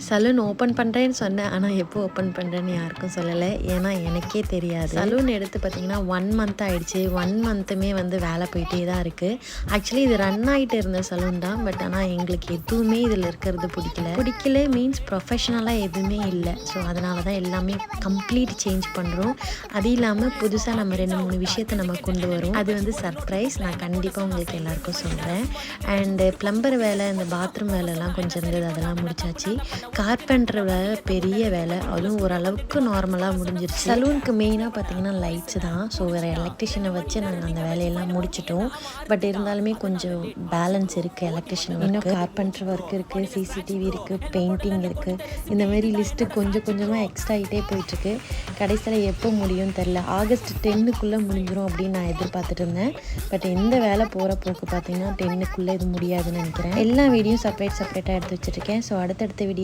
Salon open பண்ணுறேன்னு சொன்னேன், ஆனால் எப்போ ஓப்பன் பண்ணுறேன்னு யாருக்கும் சொல்லலை. ஏன்னா எனக்கே தெரியாது. சலூன் எடுத்து பார்த்தீங்கன்னா 1 மந்த் ஆகிடுச்சு. 1 மந்த்துமே வந்து வேலை போயிட்டே தான் இருக்குது. ஆக்சுவலி இது ரன் ஆகிட்டு இருந்த சலூன் தான். பட் ஆனால் எங்களுக்கு எதுவுமே இதில் இருக்கிறது பிடிக்கல மீன்ஸ் ப்ரொஃபஷ்னலாக எதுவுமே இல்லை. ஸோ அதனால தான் எல்லாமே கம்ப்ளீட் சேஞ்ச் பண்ணுறோம். அது இல்லாமல் புதுசாக நம்ம 2-3 விஷயத்தை நம்ம கொண்டு வரோம். அது வந்து சர்ப்ரைஸ். நான் கண்டிப்பாக உங்களுக்கு எல்லாருக்கும் சொல்கிறேன். அண்டு ப்ளம்பர் வேலை, இந்த பாத்ரூம் வேலைலாம் கொஞ்சம் இருந்தது, அதெல்லாம் முடிச்சாச்சு. கார்பெண்டர் வேலை பெரிய வேலை, அதுவும் ஓரளவுக்கு நார்மலாக முடிஞ்சிருச்சு. சலூனுக்கு மெயினாக பார்த்தீங்கன்னா லைட்ஸ் தான். ஸோ வேறு எலக்ட்ரிஷியனை வச்சு நாங்கள் அந்த வேலையெல்லாம் முடிச்சிட்டோம். பட் இருந்தாலுமே கொஞ்சம் பேலன்ஸ் இருக்குது. எலக்ட்ரிஷியன் இன்னும் கார்பெண்டர் ஒர்க் இருக்குது, சிசிடிவி இருக்குது, பெயிண்டிங் இருக்குது. இந்த மாதிரி லிஸ்ட்டு கொஞ்சம் கொஞ்சமாக எக்ஸ்ட்ரா ஆகிட்டே போயிட்டுருக்கு. கடைசியில் எப்போ முடியும்னு தெரில. ஆகஸ்ட் 10க்குள்ளே முடிஞ்சிடும் அப்படின்னு நான் எதிர்பார்த்துட்டு இருந்தேன். பட் எந்த வேலை போகிற போக்கு பார்த்தீங்கன்னா 10க்குள்ளே இது முடியாதுன்னு நினைக்கிறேன். எல்லா வீடியோவும் செப்பரேட்டாக எடுத்து வச்சுருக்கேன். ஸோ அடுத்தடுத்த வீடியோ